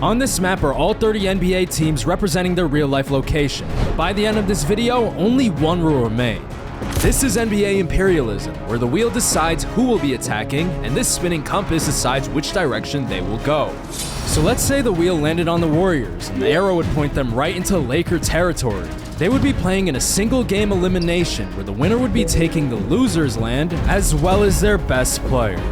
On this map are all 30 NBA teams representing their real-life location. But by the end of this video, only one will remain. This is NBA Imperialism, where the wheel decides who will be attacking, and this spinning compass decides which direction they will go. So let's say the wheel landed on the Warriors, and the arrow would point them right into Laker territory. They would be playing in a single game elimination, where the winner would be taking the loser's land, as well as their best player.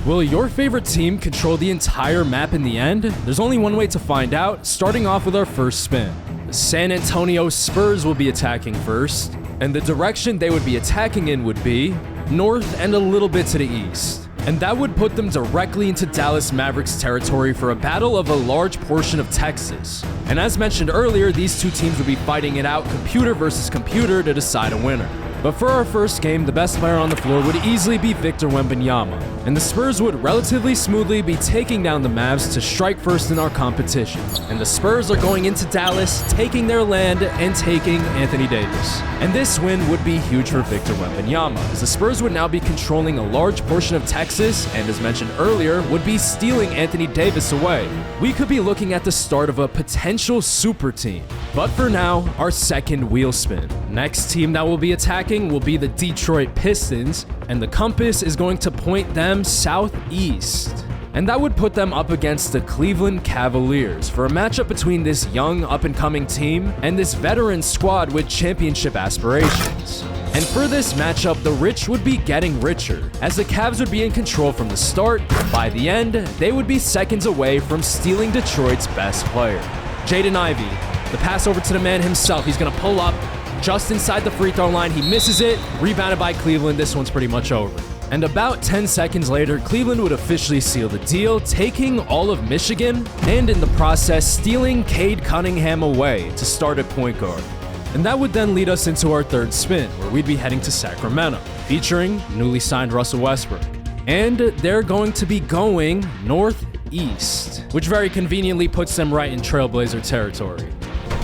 Will your favorite team control the entire map in the end? There's only one way to find out, starting off with our first spin. The San Antonio Spurs will be attacking first, and the direction they would be attacking in would be north and a little bit to the east. And that would put them directly into Dallas Mavericks territory for a battle of a large portion of Texas. And as mentioned earlier, these two teams would be fighting it out computer versus computer to decide a winner. But for our first game, the best player on the floor would easily be Victor Wembanyama, and the Spurs would relatively smoothly be taking down the Mavs to strike first in our competition. And the Spurs are going into Dallas, taking their land and taking Anthony Davis. And this win would be huge for Victor Wembanyama, as the Spurs would now be controlling a large portion of Texas, and as mentioned earlier, would be stealing Anthony Davis away. We could be looking at the start of a potential super team. But for now, our second wheel spin. Next team that will be attacking will be the Detroit Pistons, and the compass is going to point them southeast. And that would put them up against the Cleveland Cavaliers for a matchup between this young up-and-coming team and this veteran squad with championship aspirations. And for this matchup, the rich would be getting richer, as the Cavs would be in control from the start, but by the end, they would be seconds away from stealing Detroit's best player. Jaden Ivey, the pass over to the man himself. He's gonna pull up just inside the free throw line. He misses it, rebounded by Cleveland. This one's pretty much over. And about 10 seconds later, Cleveland would officially seal the deal, taking all of Michigan, and in the process, stealing Cade Cunningham away to start at point guard. And that would then lead us into our third spin, where we'd be heading to Sacramento, featuring newly signed Russell Westbrook. And they're going to be going northeast, which very conveniently puts them right in Trailblazer territory.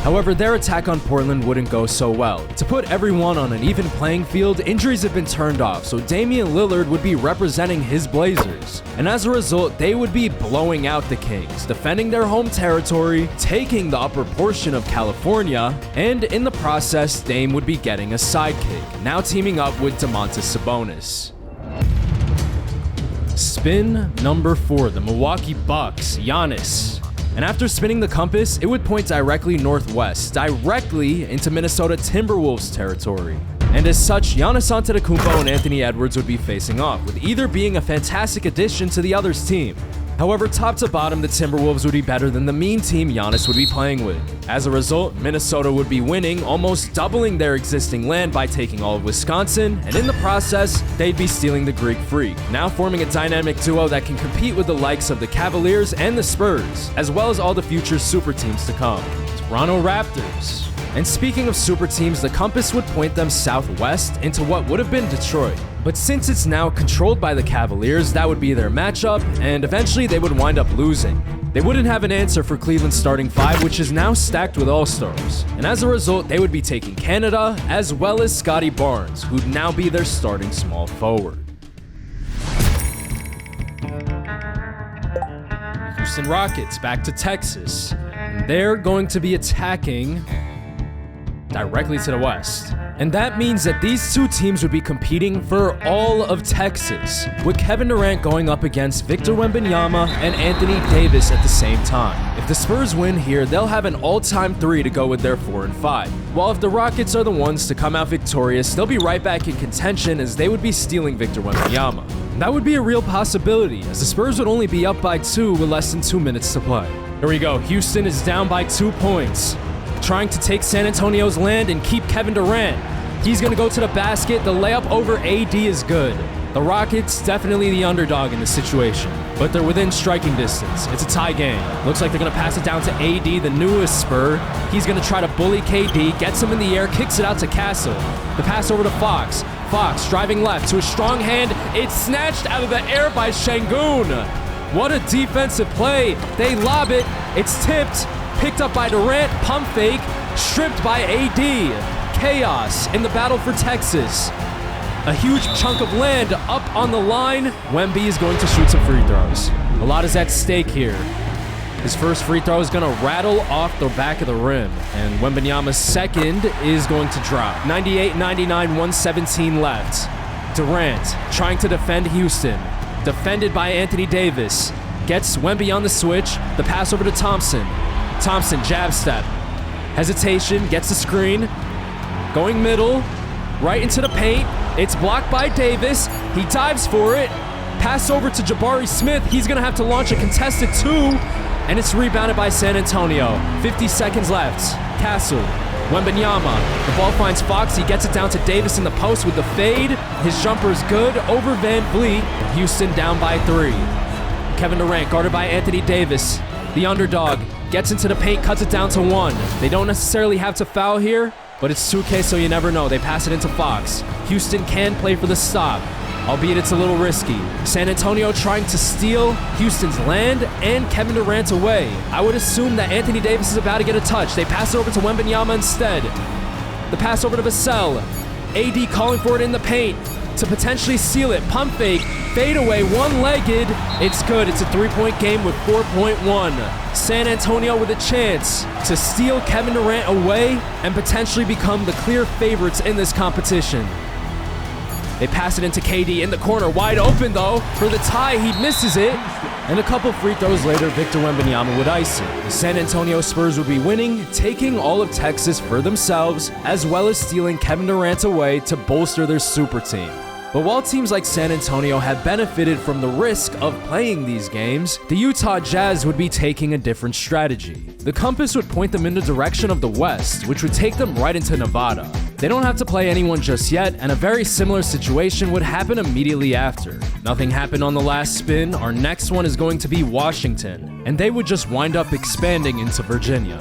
However, their attack on Portland wouldn't go so well. To put everyone on an even playing field, injuries have been turned off, so Damian Lillard would be representing his Blazers. And as a result, they would be blowing out the Kings, defending their home territory, taking the upper portion of California, and in the process, Dame would be getting a sidekick, now teaming up with Domantas Sabonis. Spin number 4, the Milwaukee Bucks, Giannis. And after spinning the compass, it would point directly northwest, directly into Minnesota Timberwolves territory. And as such, Giannis Antetokounmpo and Anthony Edwards would be facing off, with either being a fantastic addition to the other's team. However, top to bottom, the Timberwolves would be better than the mean team Giannis would be playing with. As a result, Minnesota would be winning, almost doubling their existing land by taking all of Wisconsin, and in the process, they'd be stealing the Greek Freak, now forming a dynamic duo that can compete with the likes of the Cavaliers and the Spurs, as well as all the future super teams to come. Toronto Raptors. And speaking of super teams, the compass would point them southwest into what would have been Detroit. But since it's now controlled by the Cavaliers, that would be their matchup, and eventually they would wind up losing. They wouldn't have an answer for Cleveland's starting 5, which is now stacked with all-stars. And as a result, they would be taking Canada, as well as Scotty Barnes, who'd now be their starting small forward. Houston Rockets back to Texas. And they're going to be attacking directly to the west. And that means that these two teams would be competing for all of Texas, with Kevin Durant going up against Victor Wembanyama and Anthony Davis at the same time. If the Spurs win here, they'll have an all-time 3 to go with their 4 and 5. While if the Rockets are the ones to come out victorious, they'll be right back in contention as they would be stealing Victor Wembanyama. And that would be a real possibility, as the Spurs would only be up by 2 with less than 2 minutes to play. Here we go, Houston is down by 2 points. Trying to take San Antonio's land and keep Kevin Durant. He's going to go to the basket. The layup over AD is good. The Rockets, definitely the underdog in this situation, but they're within striking distance. It's a tie game. Looks like they're going to pass it down to AD, the newest Spur. He's going to try to bully KD, gets him in the air, kicks it out to Castle. The pass over to Fox. Fox driving left to a strong hand. It's snatched out of the air by Şengün. What a defensive play. They lob it. It's tipped. Picked up by Durant, pump fake, stripped by AD. Chaos in the battle for Texas. A huge chunk of land up on the line. Wemby is going to shoot some free throws. A lot is at stake here. His first free throw is gonna rattle off the back of the rim, and Wembanyama's second is going to drop. 98-99, 117 left. Durant trying to defend Houston. Defended by Anthony Davis. Gets Wemby on the switch. The pass over to Thompson. Thompson, jab step. Hesitation, gets the screen. Going middle, right into the paint. It's blocked by Davis. He dives for it. Pass over to Jabari Smith. He's gonna have to launch a contested two, and it's rebounded by San Antonio. 50 seconds left. Castle, Wembanyama. The ball finds Fox. He gets it down to Davis in the post with the fade. His jumper is good over Van Vliet. Houston down by 3. Kevin Durant guarded by Anthony Davis. The underdog gets into the paint, cuts it down to 1. They don't necessarily have to foul here, but it's 2K, so you never know. They pass it into Fox. Houston can play for the stop, albeit it's a little risky. San Antonio trying to steal Houston's land and Kevin Durant away. I would assume that Anthony Davis is about to get a touch. They pass it over to Wembanyama instead. The pass over to Vassell. AD calling for it in the paint to potentially seal it. Pump fake, fade away, one-legged. It's good. It's a 3-point game with 4.1. San Antonio with a chance to steal Kevin Durant away and potentially become the clear favorites in this competition. They pass it into KD in the corner, wide open though. For the tie, he misses it. And a couple free throws later, Victor Wembanyama would ice it. The San Antonio Spurs would be winning, taking all of Texas for themselves, as well as stealing Kevin Durant away to bolster their super team. But while teams like San Antonio have benefited from the risk of playing these games, the Utah Jazz would be taking a different strategy. The compass would point them in the direction of the West, which would take them right into Nevada. They don't have to play anyone just yet, and a very similar situation would happen immediately after. Nothing happened on the last spin. Our next one is going to be Washington, and they would just wind up expanding into Virginia.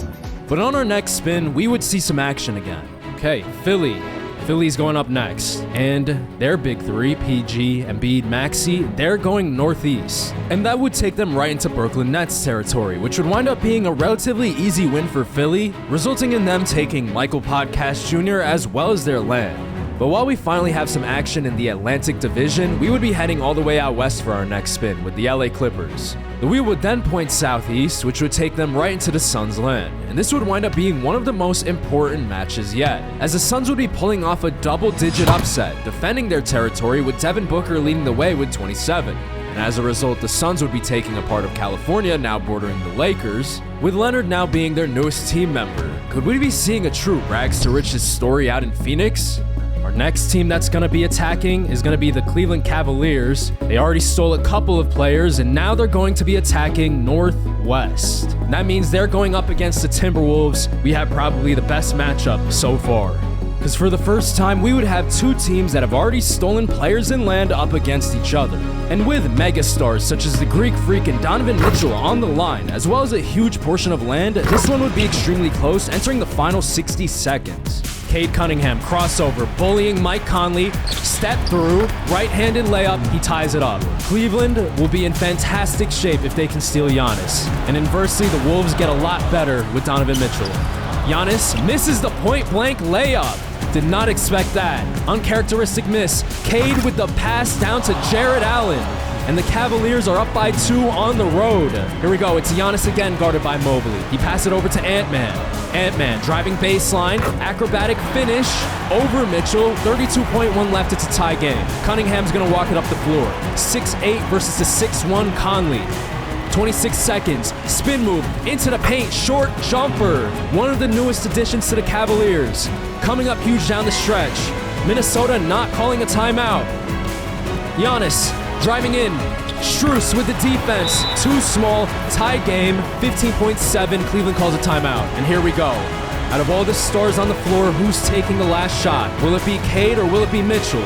But on our next spin, we would see some action again. Okay, Philly. Philly's going up next, and their big three, PG, Embiid, Maxey, they're going northeast. And that would take them right into Brooklyn Nets territory, which would wind up being a relatively easy win for Philly, resulting in them taking Michael Podcast Jr. as well as their land. But while we finally have some action in the Atlantic Division, we would be heading all the way out west for our next spin with the LA Clippers. The wheel would then point southeast, which would take them right into the Suns' land. And this would wind up being one of the most important matches yet, as the Suns would be pulling off a double-digit upset, defending their territory with Devin Booker leading the way with 27. And as a result, the Suns would be taking a part of California, now bordering the Lakers, with Leonard now being their newest team member. Could we be seeing a true rags to riches story out in Phoenix? Our next team that's going to be attacking is going to be the Cleveland Cavaliers. They already stole a couple of players, and now they're going to be attacking Northwest. And that means they're going up against the Timberwolves. We have probably the best matchup so far, because for the first time, we would have two teams that have already stolen players and land up against each other. And with megastars such as the Greek Freak and Donovan Mitchell on the line, as well as a huge portion of land, this one would be extremely close, entering the final 60 seconds. Cade Cunningham, crossover, bullying Mike Conley, step through, right-handed layup, he ties it up. Cleveland will be in fantastic shape if they can steal Giannis. And inversely, the Wolves get a lot better with Donovan Mitchell. Giannis misses the point-blank layup. Did not expect that. Uncharacteristic miss. Cade with the pass down to Jared Allen. And the Cavaliers are up by 2 on the road. Here we go. It's Giannis again, guarded by Mobley. He passes it over to Ant-Man. Ant-Man driving baseline. Acrobatic finish over Mitchell. 32.1 left. It's a tie game. Cunningham's going to walk it up the floor. 6'8 versus the 6'1 Conley. 26 seconds. Spin move into the paint. Short jumper. One of the newest additions to the Cavaliers. Coming up huge down the stretch. Minnesota not calling a timeout. Giannis driving in. Strus with the defense. Too small. Tie game. 15.7. Cleveland calls a timeout. And here we go. Out of all the stars on the floor, who's taking the last shot? Will it be Cade or will it be Mitchell?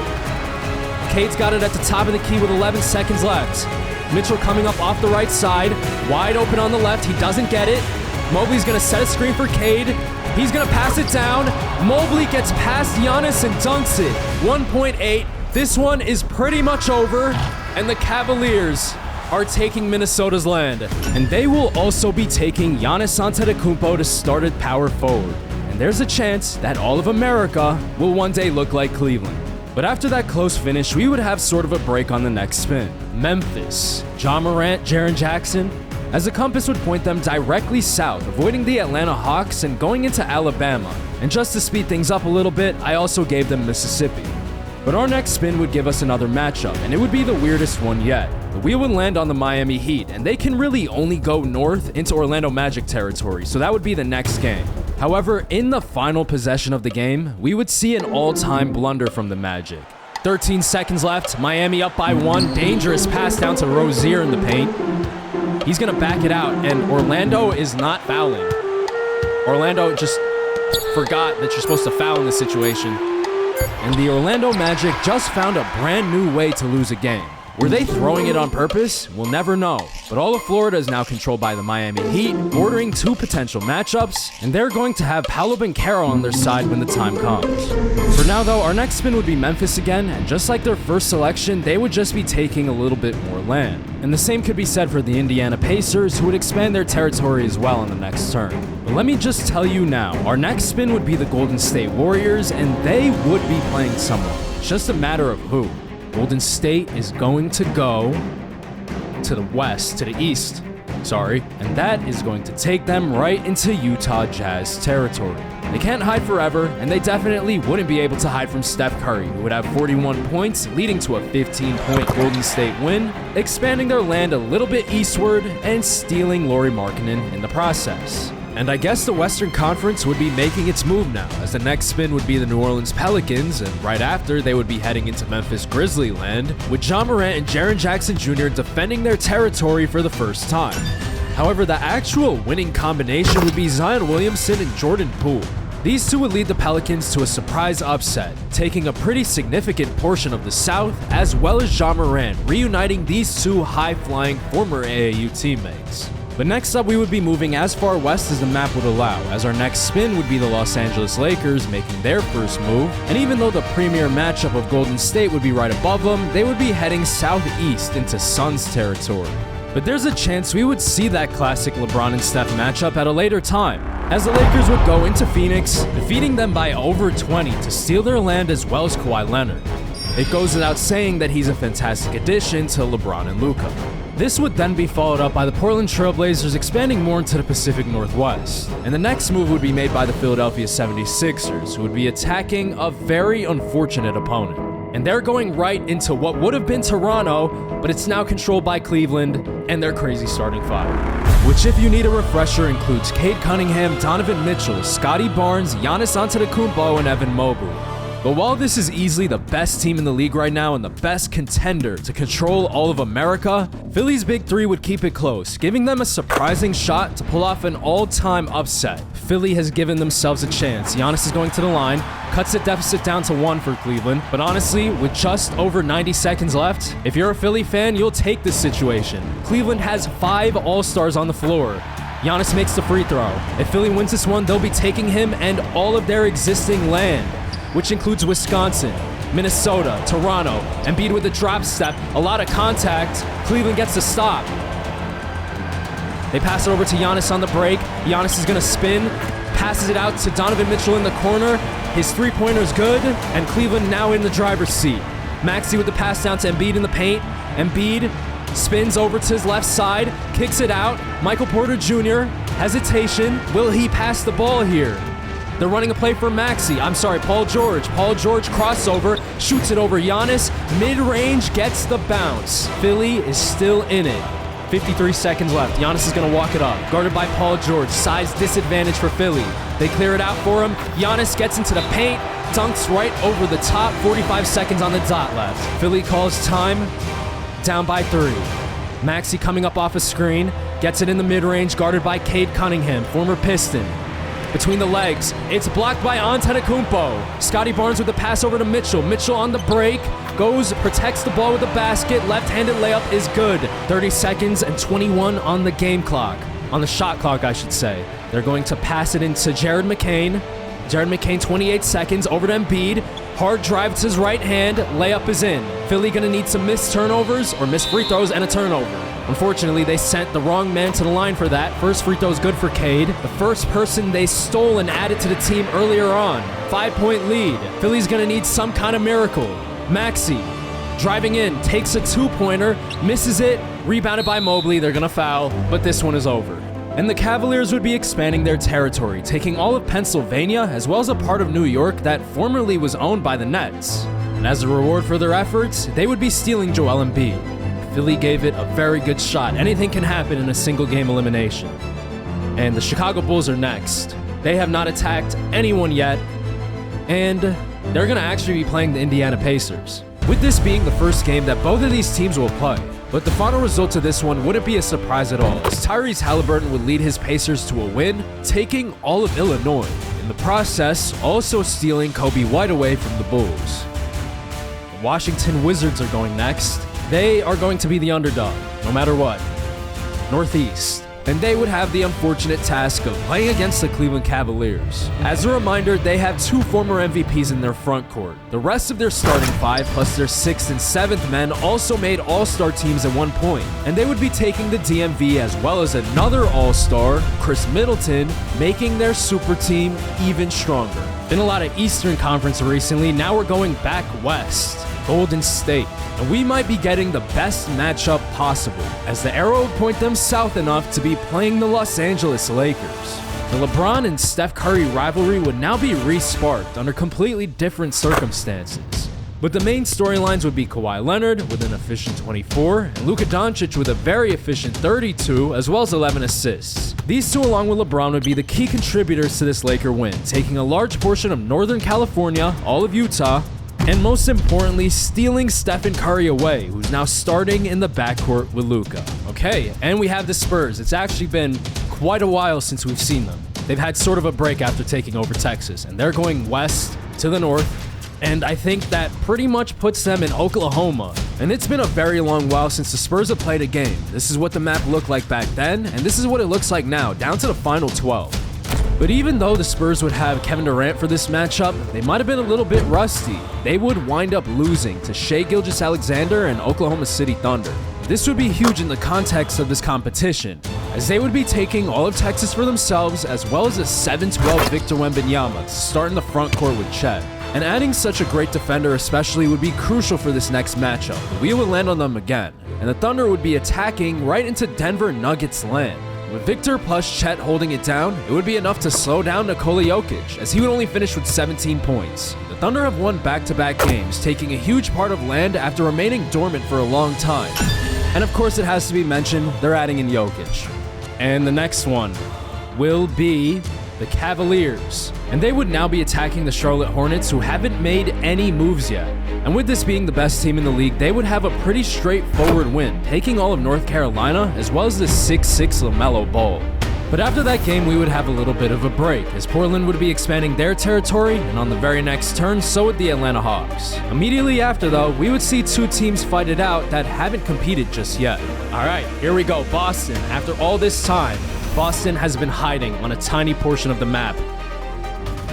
Cade's got it at the top of the key with 11 seconds left. Mitchell coming up off the right side. Wide open on the left. He doesn't get it. Mobley's going to set a screen for Cade. He's going to pass it down. Mobley gets past Giannis and dunks it. 1.8. This one is pretty much over. And the Cavaliers are taking Minnesota's land. And they will also be taking Giannis Antetokounmpo to start at power forward. And there's a chance that all of America will one day look like Cleveland. But after that close finish, we would have sort of a break on the next spin. Memphis, Ja Morant, Jaren Jackson, as the compass would point them directly south, avoiding the Atlanta Hawks and going into Alabama. And just to speed things up a little bit, I also gave them Mississippi. But our next spin would give us another matchup, and it would be the weirdest one yet. The wheel would land on the Miami Heat, and they can really only go north into Orlando Magic territory, so that would be the next game. However, in the final possession of the game, we would see an all-time blunder from the Magic. 13 seconds left, Miami up by 1, dangerous pass down to Rozier in the paint. He's gonna back it out, and Orlando is not fouling. Orlando just forgot that you're supposed to foul in this situation. And the Orlando Magic just found a brand new way to lose a game. Were they throwing it on purpose? We'll never know. But all of Florida is now controlled by the Miami Heat, bordering 2 potential matchups, and they're going to have Paolo Banchero on their side when the time comes. For now though, our next spin would be Memphis again, and just like their first selection, they would just be taking a little bit more land. And the same could be said for the Indiana Pacers, who would expand their territory as well in the next turn. But let me just tell you now, our next spin would be the Golden State Warriors, and they would be playing someone. It's just a matter of who. Golden State is going to go to the east, and that is going to take them right into Utah Jazz territory. They can't hide forever, and they definitely wouldn't be able to hide from Steph Curry, who would have 41 points, leading to a 15-point Golden State win, expanding their land a little bit eastward, and stealing Lauri Markkanen in the process. And I guess the Western Conference would be making its move now, as the next spin would be the New Orleans Pelicans, and right after they would be heading into Memphis Grizzly land, with Ja Morant and Jaren Jackson Jr. defending their territory for the first time. However, the actual winning combination would be Zion Williamson and Jordan Poole. These two would lead the Pelicans to a surprise upset, taking a pretty significant portion of the South, as well as Ja Morant, reuniting these two high-flying former AAU teammates. But next up, we would be moving as far west as the map would allow, as our next spin would be the Los Angeles Lakers making their first move. And even though the premier matchup of Golden State would be right above them, they would be heading southeast into Suns territory. But there's a chance we would see that classic LeBron and Steph matchup at a later time, as the Lakers would go into Phoenix, defeating them by over 20 to steal their land as well as Kawhi Leonard. It goes without saying that he's a fantastic addition to LeBron and Luka. This would then be followed up by the Portland Trail Blazers expanding more into the Pacific Northwest. And the next move would be made by the Philadelphia 76ers, who would be attacking a very unfortunate opponent. And they're going right into what would have been Toronto, but it's now controlled by Cleveland and their crazy starting five. Which, if you need a refresher, includes Cade Cunningham, Donovan Mitchell, Scotty Barnes, Giannis Antetokounmpo, and Evan Mobley. But while this is easily the best team in the league right now and the best contender to control all of America, Philly's Big Three would keep it close, giving them a surprising shot to pull off an all-time upset. Philly has given themselves a chance. Giannis is going to the line, cuts the deficit down to 1 for Cleveland. But honestly, with just over 90 seconds left, if you're a Philly fan, you'll take this situation. Cleveland has 5 All-Stars on the floor. Giannis makes the free throw. If Philly wins this one, they'll be taking him and all of their existing land, which includes Wisconsin, Minnesota, Toronto. Embiid with a drop step, a lot of contact. Cleveland gets the stop. They pass it over to Giannis on the break. Giannis is gonna spin, passes it out to Donovan Mitchell in the corner. His three-pointer is good, and Cleveland now in the driver's seat. Maxey with the pass down to Embiid in the paint. Embiid spins over to his left side, kicks it out. Michael Porter Jr., hesitation. Will he pass the ball here? They're running a play for Paul George. Paul George crossover, shoots it over Giannis. Mid-range, gets the bounce. Philly is still in it. 53 seconds left. Giannis is going to walk it up. Guarded by Paul George. Size disadvantage for Philly. They clear it out for him. Giannis gets into the paint. Dunks right over the top. 45 seconds on the dot left. Philly calls time. Down by 3. Maxey coming up off a screen. Gets it in the mid-range. Guarded by Cade Cunningham, former Piston. Between the legs, it's blocked by Antetokounmpo. Scotty Barnes with the pass over to Mitchell. Mitchell on the break, goes, protects the ball with the basket. Left-handed layup is good. 30 seconds and 21 on the game clock. On the shot clock, I should say. They're going to pass it into Jared McCain. Jared McCain, 28 seconds, over to Embiid. Hard drive to his right hand, layup is in. Philly gonna need some missed turnovers or missed free throws and a turnover. Unfortunately, they sent the wrong man to the line for that. First free throw is good for Cade. The first person they stole and added to the team earlier on. 5-point lead. Philly's gonna need some kind of miracle. Maxey, driving in, takes a two-pointer, misses it, Rebounded by Mobley, they're gonna foul, but this one is over. And the Cavaliers would be expanding their territory, taking all of Pennsylvania as well as a part of New York that formerly was owned by the Nets. And as a reward for their efforts, they would be stealing Joel Embiid. Philly gave it a very good shot. Anything can happen in a single game elimination. And the Chicago Bulls are next. They have not attacked anyone yet, and they're gonna actually be playing the Indiana Pacers. With this being the first game that both of these teams will play. But the final result of this one wouldn't be a surprise at all, as Tyrese Halliburton would lead his Pacers to a win, taking all of Illinois. In the process, also stealing Kobe White away from the Bulls. The Washington Wizards are going next. They are going to be the underdog, no matter what. Northeast. And they would have the unfortunate task of playing against the Cleveland Cavaliers. As a reminder, they have 2 former MVPs in their front court. The rest of their starting 5 plus their 6th and 7th men also made all-star teams at one point. And they would be taking the DMV as well as another all-star, Chris Middleton, making their super team even stronger. Been a lot of Eastern Conference recently, now we're going back west. Golden State. And we might be getting the best matchup possible, as the arrow would point them south enough to be playing the Los Angeles Lakers. The LeBron and Steph Curry rivalry would now be re-sparked under completely different circumstances. But the main storylines would be Kawhi Leonard with an efficient 24, and Luka Doncic with a very efficient 32, as well as 11 assists. These two along with LeBron would be the key contributors to this Laker win, taking a large portion of Northern California, all of Utah, and most importantly, stealing Stephen Curry away, who's now starting in the backcourt with Luka. Okay, and we have the Spurs. It's actually been quite a while since we've seen them. They've had sort of a break after taking over Texas, and they're going west to the north, and I think that pretty much puts them in Oklahoma. And it's been a very long while since the Spurs have played a game. This is what the map looked like back then, and this is what it looks like now, down to the final 12. But even though the Spurs would have Kevin Durant for this matchup, they might have been a little bit rusty. They would wind up losing to Shai Gilgeous-Alexander and Oklahoma City Thunder. This would be huge in the context of this competition, as they would be taking all of Texas for themselves, as well as a 7-12 Victor Wembanyama to start in the front court with Chet. And adding such a great defender especially would be crucial for this next matchup. The wheel would land on them again, and the Thunder would be attacking right into Denver Nuggets land. With Victor plus Chet holding it down, it would be enough to slow down Nikola Jokic, as he would only finish with 17 points. The Thunder have won back-to-back games, taking a huge part of land after remaining dormant for a long time. And of course it has to be mentioned, they're adding in Jokic. And the next one will be the Cavaliers. And they would now be attacking the Charlotte Hornets, who haven't made any moves yet. And with this being the best team in the league, they would have a pretty straightforward win, taking all of North Carolina as well as the 6-6 LaMelo Ball. But after that game, we would have a little bit of a break, as Portland would be expanding their territory, and on the very next turn, so would the Atlanta Hawks. Immediately after, though, we would see 2 teams fight it out that haven't competed just yet. Alright, here we go, Boston. After all this time, Boston has been hiding on a tiny portion of the map.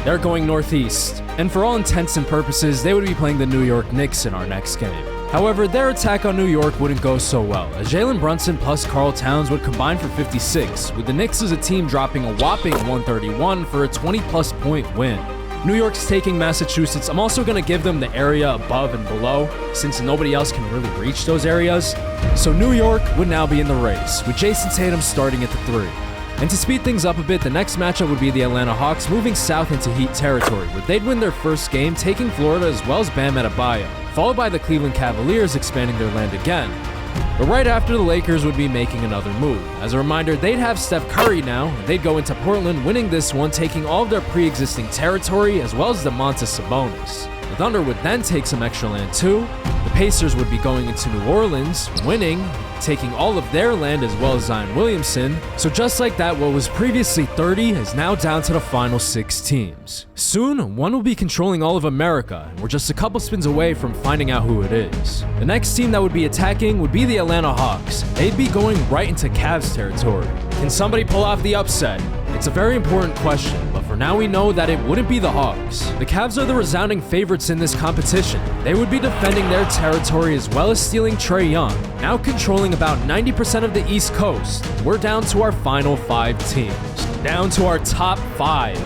They're going northeast, and for all intents and purposes, they would be playing the New York Knicks in our next game. However, their attack on New York wouldn't go so well, as Jalen Brunson plus Karl Towns would combine for 56, with the Knicks as a team dropping a whopping 131 for a 20-plus point win. New York's taking Massachusetts. I'm also going to give them the area above and below, since nobody else can really reach those areas. So New York would now be in the race, with Jason Tatum starting at the 3. And to speed things up a bit, the next matchup would be the Atlanta Hawks moving south into Heat territory, where they'd win their first game, taking Florida as well as Bam Adebayo, followed by the Cleveland Cavaliers expanding their land again. But right after, the Lakers would be making another move. As a reminder, they'd have Steph Curry now, and they'd go into Portland, winning this one, taking all of their pre-existing territory as well as Domantas Sabonis. The Thunder would then take some extra land too. The Pacers would be going into New Orleans, winning, taking all of their land as well as Zion Williamson. So just like that, what was previously 30 is now down to the final 6 teams. Soon, one will be controlling all of America, and we're just a couple spins away from finding out who it is. The next team that would be attacking would be the Atlanta Hawks. They'd be going right into Cavs territory. Can somebody pull off the upset? It's a very important question, but for now we know that it wouldn't be the Hawks. The Cavs are the resounding favorites in this competition. They would be defending their territory as well as stealing Trae Young, now controlling about 90% of the East Coast. We're down to our final 5 teams. Down to our top 5.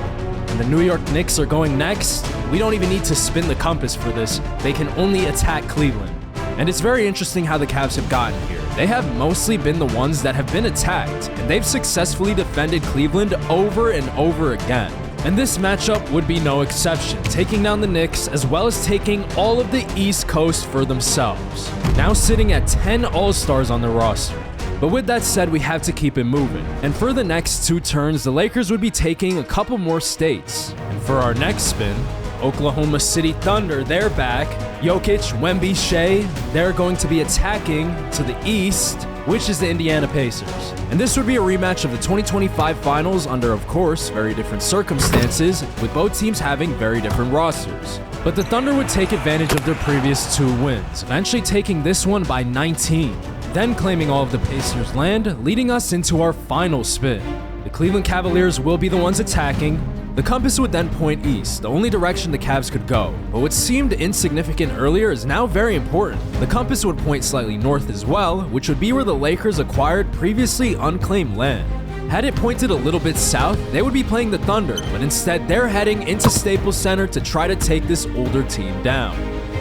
And the New York Knicks are going next. We don't even need to spin the compass for this. They can only attack Cleveland. And it's very interesting how the Cavs have gotten here. they have mostly been the ones that have been attacked, and they've successfully defended Cleveland over and over again. And this matchup would be no exception, taking down the Knicks as well as taking all of the East Coast for themselves, now sitting at 10 All-Stars on their roster. But with that said, we have to keep it moving. And for the next 2 turns, the Lakers would be taking a couple more states. And for our next spin, Oklahoma City Thunder, they're back. Jokic, Wemby, Shea, they're going to be attacking to the east, which is the Indiana Pacers. And this would be a rematch of the 2025 finals under, of course, very different circumstances, with both teams having very different rosters. But the Thunder would take advantage of their previous 2 wins, eventually taking this one by 19, then claiming all of the Pacers' land, leading us into our final spin. The Cleveland Cavaliers will be the ones attacking. The compass would then point east, the only direction the Cavs could go, but what seemed insignificant earlier is now very important. The compass would point slightly north as well, which would be where the Lakers acquired previously unclaimed land. Had it pointed a little bit south, they would be playing the Thunder, but instead they're heading into Staples Center to try to take this older team down.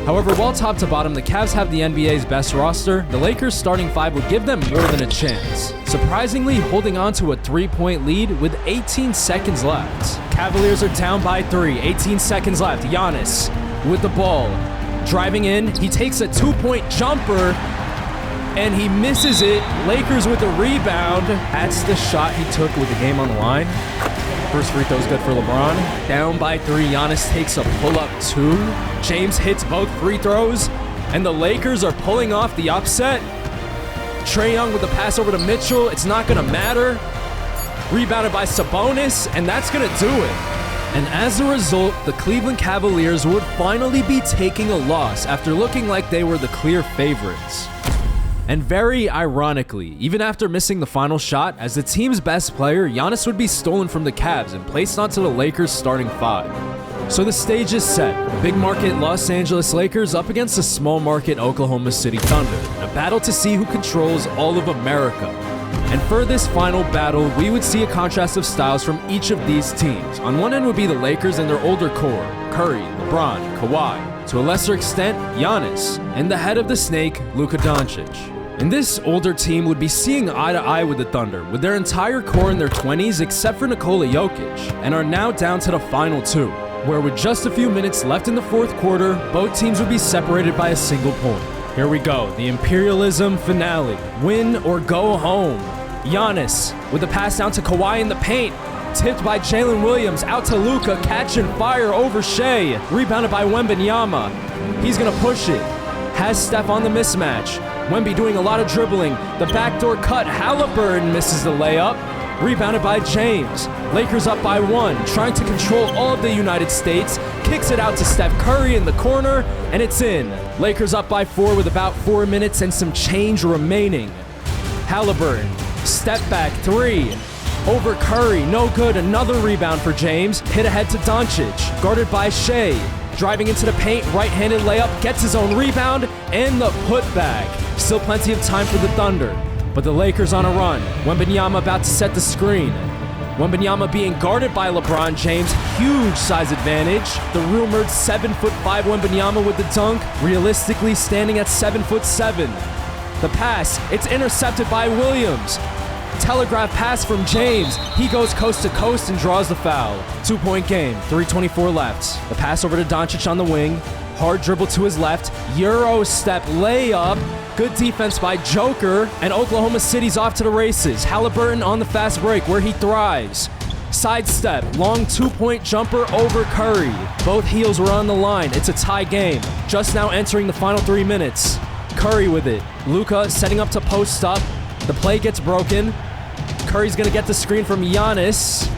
However, while top to bottom the Cavs have the NBA's best roster, the Lakers' starting 5 would give them more than a chance, surprisingly holding on to a 3-point lead with 18 seconds left. Cavaliers are down by 3, 18 seconds left. Giannis with the ball, driving in, he takes a 2-point jumper, and he misses it. Lakers with the rebound. That's the shot he took with the game on the line. First free throw is good for LeBron. Down by 3, Giannis takes a pull-up 2. James hits both free throws, and the Lakers are pulling off the upset. Trae Young with the pass over to Mitchell. It's not going to matter. Rebounded by Sabonis, and that's going to do it. And as a result, the Cleveland Cavaliers would finally be taking a loss after looking like they were the clear favorites. And very ironically, even after missing the final shot, as the team's best player, Giannis would be stolen from the Cavs and placed onto the Lakers' starting 5. So the stage is set. Big market Los Angeles Lakers up against the small market Oklahoma City Thunder, in a battle to see who controls all of America. And for this final battle, we would see a contrast of styles from each of these teams. On one end would be the Lakers and their older core, Curry, LeBron, Kawhi, to a lesser extent, Giannis, and the head of the snake, Luka Doncic. And this older team would be seeing eye to eye with the Thunder, with their entire core in their 20s except for Nikola Jokic, and are now down to the final 2, where with just a few minutes left in the 4th quarter, both teams would be separated by a single point. Here we go, the Imperialism finale. Win or go home. Giannis with a pass down to Kawhi in the paint, tipped by Jalen Williams, out to Luka, catching fire over Shea, rebounded by Wembanyama. He's gonna push it, has Steph on the mismatch. Wemby doing a lot of dribbling. The backdoor cut. Halliburton misses the layup. Rebounded by James. Lakers up by 1, trying to control all of the United States. Kicks it out to Steph Curry in the corner, and it's in. Lakers up by 4 with about 4 minutes and some change remaining. Halliburton, step back 3. Over Curry, no good. Another rebound for James. Hit ahead to Doncic, guarded by Shea. Driving into the paint, right-handed layup, gets his own rebound, and the putback. Still plenty of time for the Thunder, but the Lakers on a run. Wembanyama about to set the screen. Wembanyama being guarded by LeBron James, huge size advantage. The rumored 7'5" Wembanyama with the dunk, realistically standing at 7'7". The pass, it's intercepted by Williams. Telegraph pass from James. He goes coast to coast and draws the foul. 2-point game, 3:24 left. The pass over to Doncic on the wing. Hard dribble to his left. Euro step layup. Good defense by Joker. And Oklahoma City's off to the races. Halliburton on the fast break where he thrives. Sidestep, long 2-point jumper over Curry. Both heels were on the line. It's a tie game. Just now entering the final 3 minutes. Curry with it. Luka setting up to post up. The play gets broken. Curry's gonna get the screen from Giannis.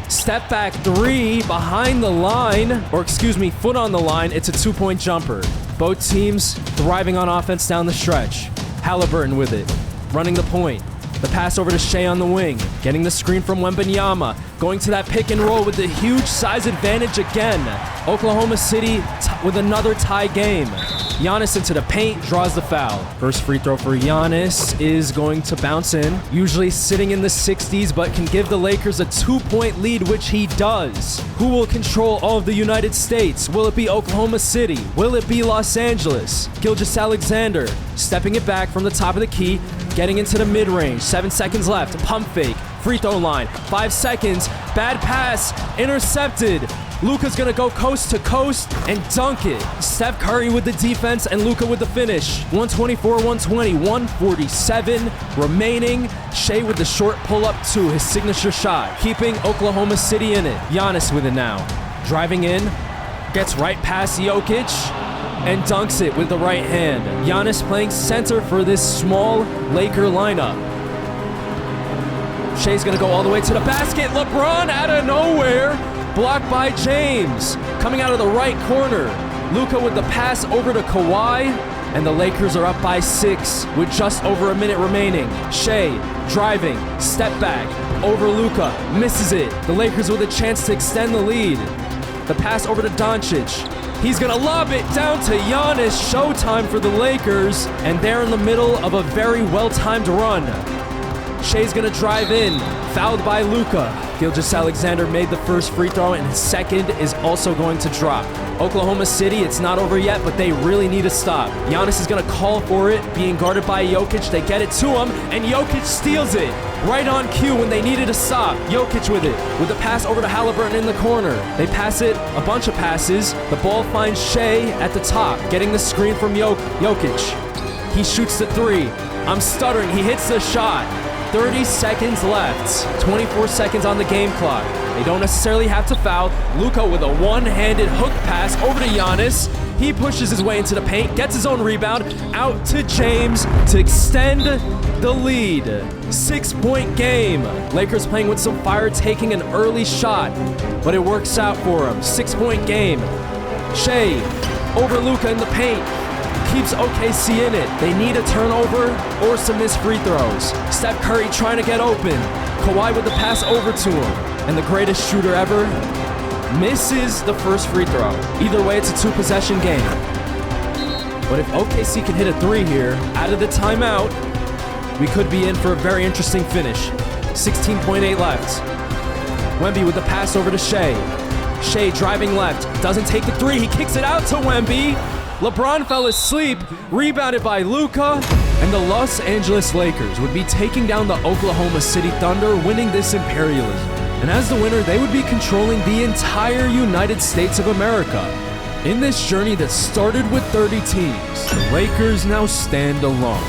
Step back 3 behind the line, or excuse me, foot on the line. It's a 2-point jumper. Both teams thriving on offense down the stretch. Halliburton with it, running the point. The pass over to Shea on the wing, getting the screen from Wembanyama, going to that pick and roll with the huge size advantage again. Oklahoma City with another tie game. Giannis into the paint, draws the foul. First free throw for Giannis is going to bounce in. Usually sitting in the 60s, but can give the Lakers a 2-point lead, which he does. Who will control all of the United States? Will it be Oklahoma City? Will it be Los Angeles? Gilgeous-Alexander stepping it back from the top of the key, getting into the mid-range. 7 seconds left. Pump fake. Free throw line. 5 seconds. Bad pass. Intercepted. Luka's gonna go coast to coast and dunk it. Steph Curry with the defense and Luka with the finish. 124-120, 147 remaining. Shea with the short pull-up two, his signature shot, keeping Oklahoma City in it. Giannis with it now. Driving in, gets right past Jokic and dunks it with the right hand. Giannis playing center for this small Laker lineup. Shea's gonna go all the way to the basket. LeBron out of nowhere. Blocked by James. Coming out of the right corner. Luka with the pass over to Kawhi. And the Lakers are up by 6 with just over a minute remaining. Shea driving, step back, over Luka, misses it. The Lakers with a chance to extend the lead. The pass over to Doncic. He's gonna lob it down to Giannis. Showtime for the Lakers. And they're in the middle of a very well-timed run. Shea's gonna drive in, fouled by Luka. Gilgeous-Alexander made the first free throw, and his second is also going to drop. Oklahoma City, it's not over yet, but they really need to stop. Giannis is gonna call for it, being guarded by Jokic. They get it to him, and Jokic steals it. Right on cue when they needed to stop. Jokic with it, with the pass over to Halliburton in the corner. They pass it, a bunch of passes. The ball finds Shea at the top, getting the screen from Jokic. He shoots the three. I'm stuttering, he hits the shot. 30 seconds left. 24 seconds on the game clock. They don't necessarily have to foul. Luka with a one-handed hook pass over to Giannis. He pushes his way into the paint, gets his own rebound, out to James to extend the lead. 6-point game. Lakers playing with some fire, taking an early shot, but it works out for him. 6-point game. Shea over Luka in the paint. Keeps OKC in it. They need a turnover or some missed free throws. Steph Curry trying to get open. Kawhi with the pass over to him. And the greatest shooter ever misses the first free throw. Either way, it's a 2-possession game. But if OKC can hit a 3 here, out of the timeout, we could be in for a very interesting finish. 16.8 left. Wemby with the pass over to Shea. Shea driving left. Doesn't take the 3. He kicks it out to Wemby. LeBron fell asleep, rebounded by Luka, and the Los Angeles Lakers would be taking down the Oklahoma City Thunder, winning this Imperialism. And as the winner, they would be controlling the entire United States of America. In this journey that started with 30 teams, the Lakers now stand alone.